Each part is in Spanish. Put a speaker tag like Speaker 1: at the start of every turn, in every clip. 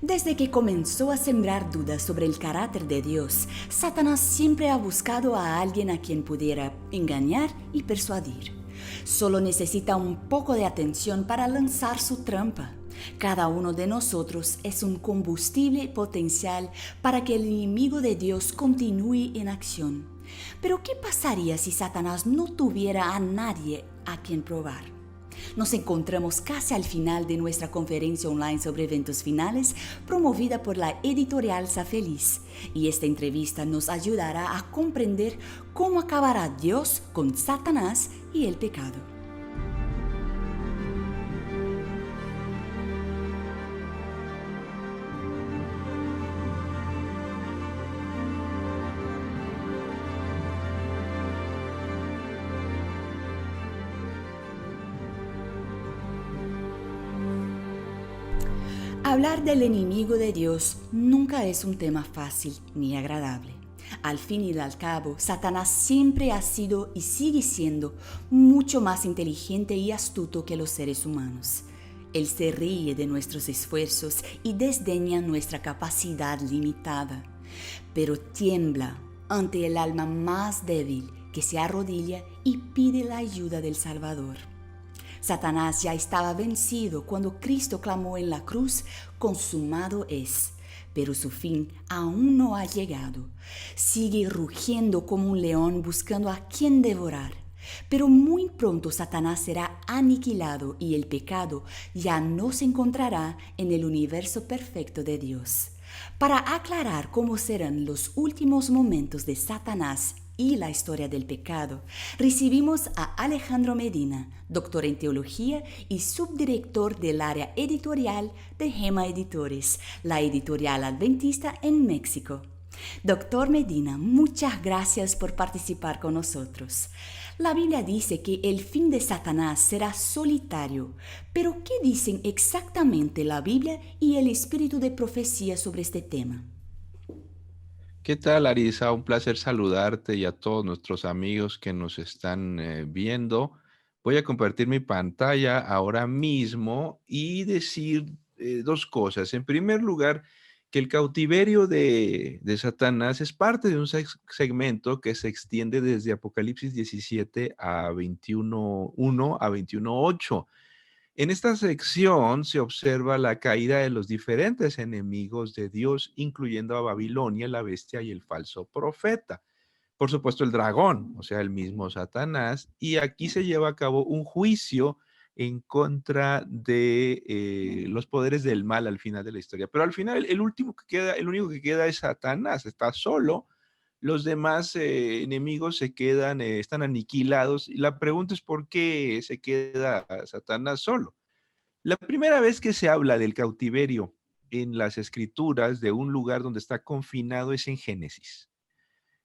Speaker 1: Desde que comenzó a sembrar dudas sobre el carácter de Dios, Satanás siempre ha buscado a alguien a quien pudiera engañar y persuadir. Solo necesita un poco de atención para lanzar su trampa. Cada uno de nosotros es un combustible potencial para que el enemigo de Dios continúe en acción. Pero ¿qué pasaría si Satanás no tuviera a nadie a quien probar? Nos encontramos casi al final de nuestra conferencia online sobre eventos finales promovida por la editorial Sa Feliz, y esta entrevista nos ayudará a comprender cómo acabará Dios con Satanás y el pecado. Hablar del enemigo de Dios nunca es un tema fácil ni agradable. Al fin y al cabo, Satanás siempre ha sido y sigue siendo mucho más inteligente y astuto que los seres humanos. Él se ríe de nuestros esfuerzos y desdeña nuestra capacidad limitada, pero tiembla ante el alma más débil que se arrodilla y pide la ayuda del Salvador. Satanás ya estaba vencido cuando Cristo clamó en la cruz: consumado es. Pero su fin aún no ha llegado. Sigue rugiendo como un león buscando a quien devorar. Pero muy pronto Satanás será aniquilado y el pecado ya no se encontrará en el universo perfecto de Dios. Para aclarar cómo serán los últimos momentos de Satanás y la historia del pecado, recibimos a Alejandro Medina, doctor en teología y subdirector del área editorial de Gema Editores, la editorial adventista en México. Doctor Medina, muchas gracias por participar con nosotros. La Biblia dice que el fin de Satanás será solitario, pero ¿qué dicen exactamente la Biblia y el espíritu de profecía sobre este tema?
Speaker 2: ¿Qué tal, Arisa? Un placer saludarte y a todos nuestros amigos que nos están viendo. Voy a compartir mi pantalla ahora mismo y decir dos cosas. En primer lugar, que el cautiverio de Satanás es parte de un segmento que se extiende desde Apocalipsis 17 a 21:1 a 21:8. En esta sección se observa la caída de los diferentes enemigos de Dios, incluyendo a Babilonia, la bestia y el falso profeta. Por supuesto, el dragón, o sea, el mismo Satanás. Y aquí se lleva a cabo un juicio en contra de los poderes del mal al final de la historia. Pero al final, el único que queda es Satanás, está solo. Los demás enemigos se quedan, están aniquilados. Y la pregunta es por qué se queda Satanás solo. La primera vez que se habla del cautiverio en las escrituras de un lugar donde está confinado es en Génesis.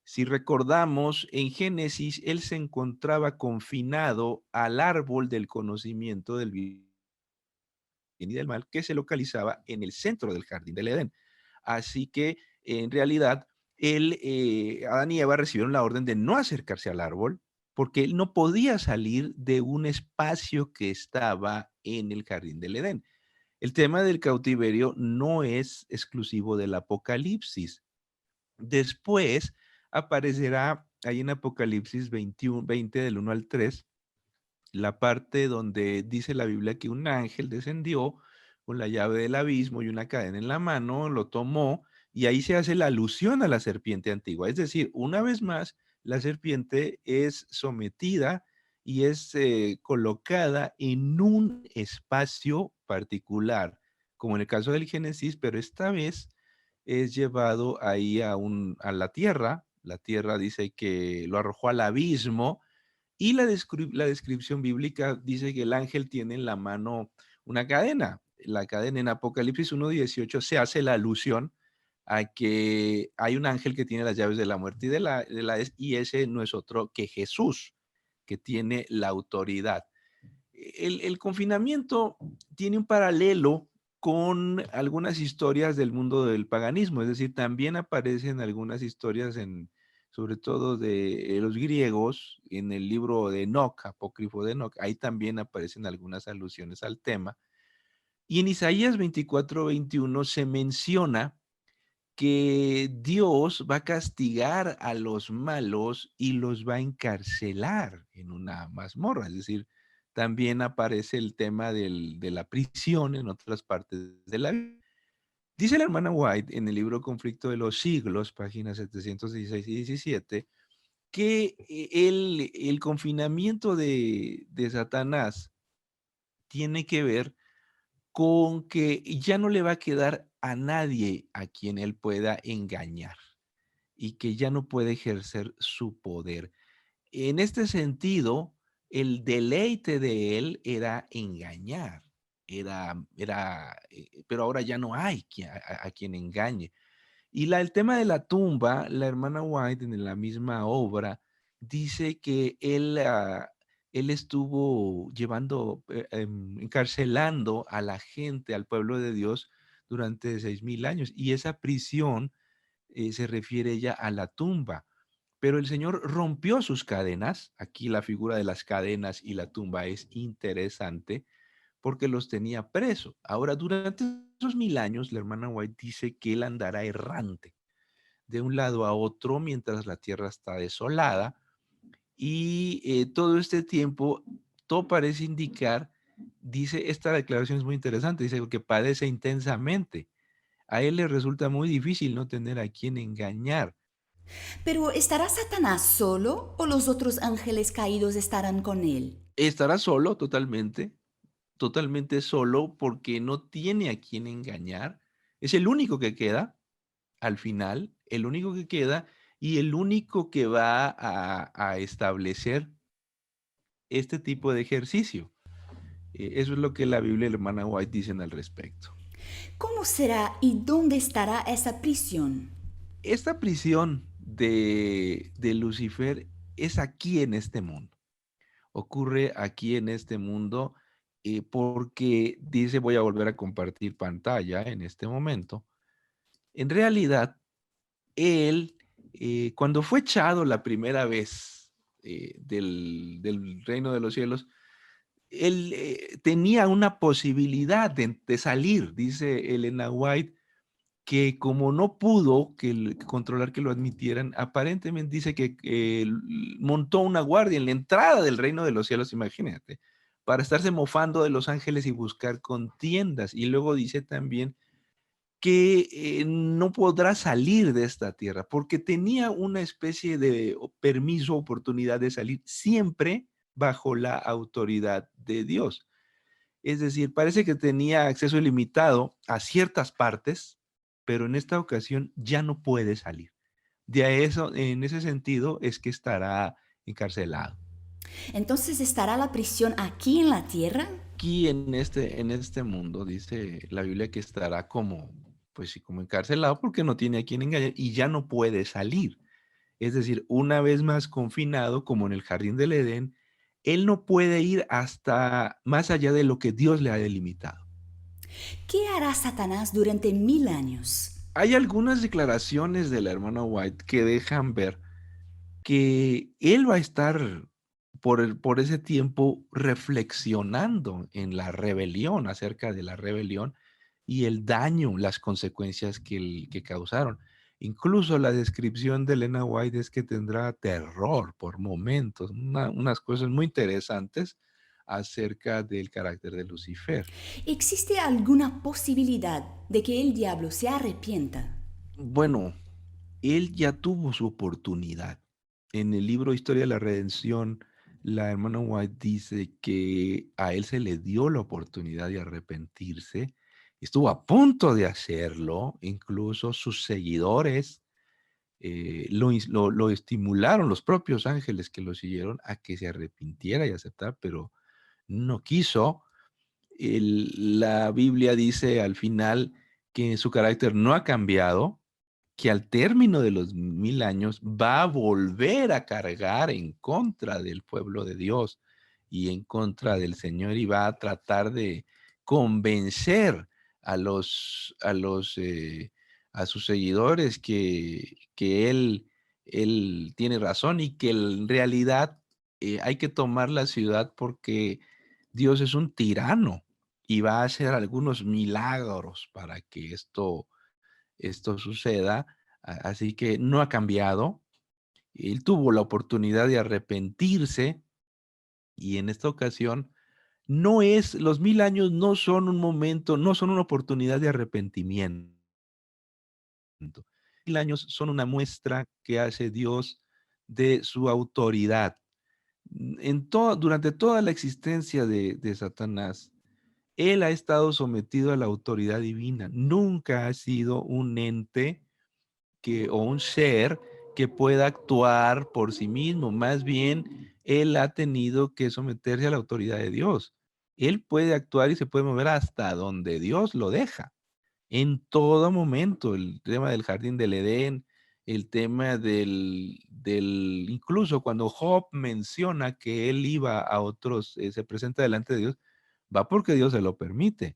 Speaker 2: Si recordamos, en Génesis él se encontraba confinado al árbol del conocimiento del bien y del mal que se localizaba en el centro del jardín del Edén. Así que en realidad Adán y Eva recibieron la orden de no acercarse al árbol porque él no podía salir de un espacio que estaba en el jardín del Edén. El tema del cautiverio no es exclusivo del Apocalipsis. Después aparecerá ahí en Apocalipsis 21, 20 del 1 al 3, la parte donde dice la Biblia que un ángel descendió con la llave del abismo y una cadena en la mano, lo tomó y ahí se hace la alusión a la serpiente antigua. Es decir, una vez más, la serpiente es sometida y es colocada en un espacio particular, como en el caso del Génesis, pero esta vez es llevado ahí a la tierra. La tierra dice que lo arrojó al abismo y la descripción bíblica dice que el ángel tiene en la mano una cadena. La cadena en Apocalipsis 1:18 se hace la alusión a que hay un ángel que tiene las llaves de la muerte y y ese no es otro que Jesús, que tiene la autoridad. El confinamiento tiene un paralelo con algunas historias del mundo del paganismo, es decir, también aparecen algunas historias sobre todo de los griegos, en el libro de Enoc, apócrifo de Enoc, ahí también aparecen algunas alusiones al tema. Y en Isaías 24:21 se menciona que Dios va a castigar a los malos y los va a encarcelar en una mazmorra. Es decir, también aparece el tema de la prisión en otras partes de la Biblia. Dice la hermana White en el libro Conflicto de los Siglos, páginas 716 y 17, que el confinamiento de Satanás tiene que ver con que ya no le va a quedar a nadie a quien él pueda engañar y que ya no puede ejercer su poder. En este sentido, el deleite de él era engañar, pero ahora ya no hay a quien engañe. Y el tema de la tumba, la hermana White en la misma obra dice que él estuvo encarcelando a la gente, al pueblo de Dios, durante 6000 años. Y esa prisión se refiere ella a la tumba. Pero el Señor rompió sus cadenas. Aquí la figura de las cadenas y la tumba es interesante porque los tenía presos. Ahora, durante esos 1000 años, la hermana White dice que él andará errante de un lado a otro mientras la tierra está desolada y todo este tiempo, todo parece indicar, dice, esta declaración es muy interesante, dice que padece intensamente. A él le resulta muy difícil no tener a quien engañar.
Speaker 1: Pero ¿estará Satanás solo o los otros ángeles caídos estarán con él?
Speaker 2: Estará solo totalmente, totalmente solo porque no tiene a quien engañar. Es el único que queda al final, el único que queda y el único que va a establecer este tipo de ejercicio. Eso es lo que la Biblia y la hermana White dicen al respecto.
Speaker 1: ¿Cómo será y dónde estará esa prisión?
Speaker 2: Esta prisión de Lucifer es aquí en este mundo. Ocurre aquí en este mundo porque dice, voy a volver a compartir pantalla en este momento. En realidad, él, cuando fue echado la primera vez del reino de los cielos, él tenía una posibilidad de salir, dice Elena White, que como no pudo controlar que lo admitieran, aparentemente dice que montó una guardia en la entrada del reino de los cielos, imagínate, para estarse mofando de los ángeles y buscar contiendas. Y luego dice también que no podrá salir de esta tierra porque tenía una especie de permiso, oportunidad de salir siempre bajo la autoridad de Dios. Es decir, parece que tenía acceso ilimitado a ciertas partes, pero en esta ocasión ya no puede salir. En ese sentido, es que estará encarcelado.
Speaker 1: Entonces ¿estará la prisión aquí en la tierra?
Speaker 2: Aquí en este mundo, dice la Biblia que estará como, pues sí, como encarcelado porque no tiene a quien engañar y ya no puede salir. Es decir, una vez más confinado, como en el jardín del Edén, él no puede ir hasta más allá de lo que Dios le ha delimitado.
Speaker 1: ¿Qué hará Satanás durante 1000 años?
Speaker 2: Hay algunas declaraciones de la hermana White que dejan ver que él va a estar por ese tiempo reflexionando en la rebelión, acerca de la rebelión y el daño, las consecuencias que causaron. Incluso la descripción de Elena White es que tendrá terror por momentos, unas cosas muy interesantes acerca del carácter de Lucifer.
Speaker 1: ¿Existe alguna posibilidad de que el diablo se arrepienta?
Speaker 2: Bueno, él ya tuvo su oportunidad. En el libro Historia de la Redención, la hermana White dice que a él se le dio la oportunidad de arrepentirse. Estuvo a punto de hacerlo, incluso sus seguidores lo estimularon, los propios ángeles que lo siguieron, a que se arrepintiera y aceptara, pero no quiso. La Biblia dice al final que su carácter no ha cambiado, que al término de los 1000 años va a volver a cargar en contra del pueblo de Dios y en contra del Señor y va a tratar de convencer a sus seguidores que él tiene razón y que en realidad hay que tomar la ciudad porque Dios es un tirano y va a hacer algunos milagros para que esto suceda. Así que no ha cambiado. Él tuvo la oportunidad de arrepentirse y en esta ocasión los 1000 años no son un momento, no son una oportunidad de arrepentimiento. 1000 años son una muestra que hace Dios de su autoridad. Durante toda la existencia de Satanás, él ha estado sometido a la autoridad divina. Nunca ha sido un ente o un ser que pueda actuar por sí mismo. Más bien, él ha tenido que someterse a la autoridad de Dios. Él puede actuar y se puede mover hasta donde Dios lo deja. En todo momento, el tema del jardín del Edén, el tema incluso cuando Job menciona que él iba a otros, se presenta delante de Dios, va porque Dios se lo permite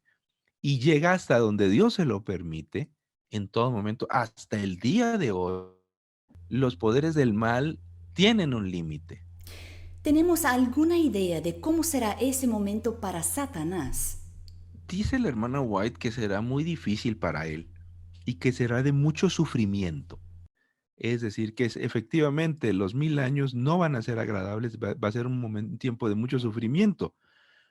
Speaker 2: y llega hasta donde Dios se lo permite en todo momento, hasta el día de hoy. Los poderes del mal tienen un límite.
Speaker 1: ¿Tenemos alguna idea de cómo será ese momento para Satanás?
Speaker 2: Dice la hermana White que será muy difícil para él y que será de mucho sufrimiento. Es decir, que efectivamente los 1000 años no van a ser agradables, va a ser un tiempo de mucho sufrimiento,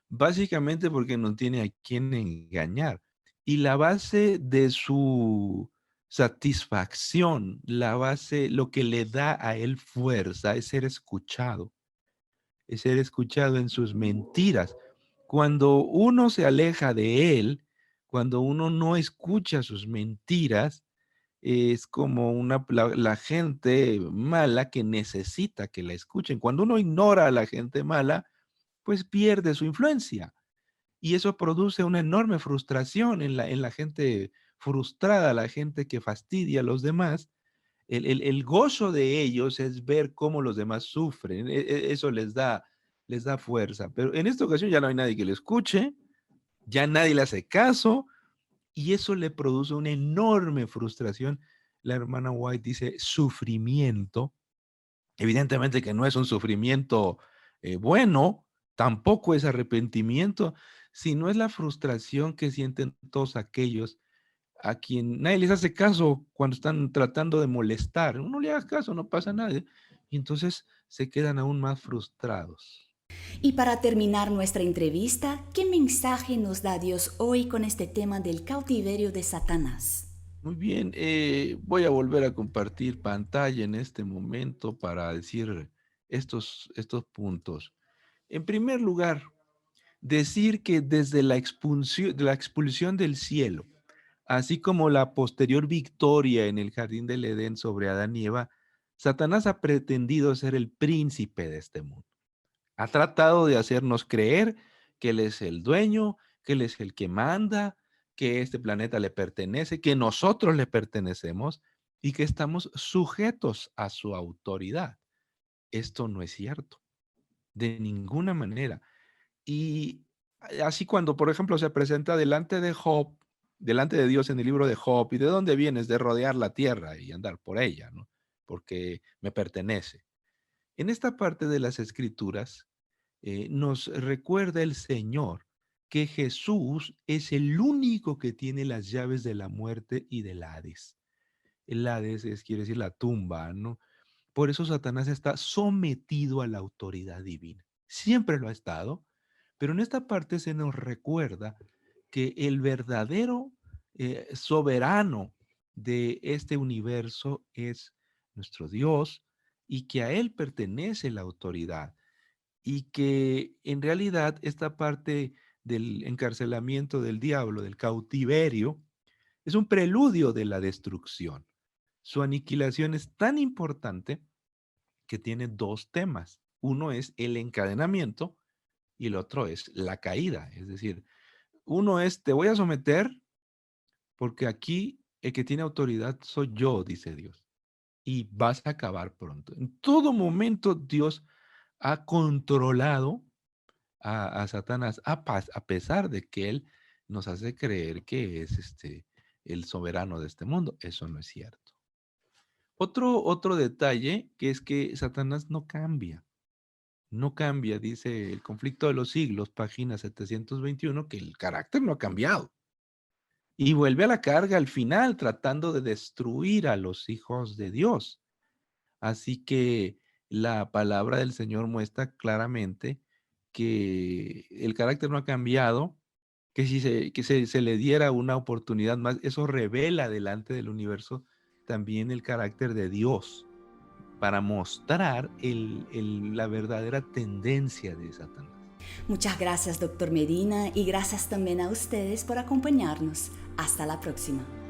Speaker 2: básicamente porque no tiene a quién engañar. Y la base de su satisfacción, lo que le da a él fuerza es ser escuchado en sus mentiras. Cuando uno se aleja de él, cuando uno no escucha sus mentiras, es como la gente mala que necesita que la escuchen. Cuando uno ignora a la gente mala, pues pierde su influencia. Y eso produce una enorme frustración en la gente frustrada, la gente que fastidia a los demás. El gozo de ellos es ver cómo los demás sufren. Eso les da fuerza. Pero en esta ocasión ya no hay nadie que le escuche, ya nadie le hace caso, y eso le produce una enorme frustración. La hermana White dice sufrimiento. Evidentemente que no es un sufrimiento bueno, tampoco es arrepentimiento, sino es la frustración que sienten todos aquellos a quien nadie les hace caso cuando están tratando de molestar. Uno le haga caso, no pasa nada. Y entonces se quedan aún más frustrados.
Speaker 1: Y para terminar nuestra entrevista, ¿qué mensaje nos da Dios hoy con este tema del cautiverio de Satanás?
Speaker 2: Muy bien, voy a volver a compartir pantalla en este momento para decir estos puntos. En primer lugar, decir que desde la expulsión del cielo, así como la posterior victoria en el jardín del Edén sobre Adán y Eva, Satanás ha pretendido ser el príncipe de este mundo. Ha tratado de hacernos creer que Él es el dueño, que Él es el que manda, que este planeta le pertenece, que nosotros le pertenecemos y que estamos sujetos a su autoridad. Esto no es cierto, de ninguna manera. Y así cuando, por ejemplo, se presenta delante de Job, delante de Dios en el libro de Job, ¿y de dónde vienes? De rodear la tierra y andar por ella, ¿no? Porque me pertenece. En esta parte de las Escrituras nos recuerda el Señor que Jesús es el único que tiene las llaves de la muerte y del Hades. El Hades quiere decir la tumba, ¿no? Por eso Satanás está sometido a la autoridad divina. Siempre lo ha estado, pero en esta parte se nos recuerda que el verdadero soberano de este universo es nuestro Dios y que a Él pertenece la autoridad y que en realidad esta parte del encarcelamiento del diablo, del cautiverio, es un preludio de la destrucción. Su aniquilación es tan importante que tiene dos temas. Uno es el encadenamiento y el otro es la caída. Es decir, uno es, te voy a someter porque aquí el que tiene autoridad soy yo, dice Dios, y vas a acabar pronto. En todo momento Dios ha controlado a Satanás, a pesar de que él nos hace creer que es el soberano de este mundo. Eso no es cierto. Otro detalle que es que Satanás no cambia. no cambia, dice El conflicto de los siglos, página 721, que el carácter no ha cambiado. Y vuelve a la carga al final, tratando de destruir a los hijos de Dios. Así que la palabra del Señor muestra claramente que el carácter no ha cambiado, que si se le diera una oportunidad más, eso revela delante del universo también el carácter de Dios para mostrar la verdadera tendencia de Satanás.
Speaker 1: Muchas gracias, doctor Medina, y gracias también a ustedes por acompañarnos. Hasta la próxima.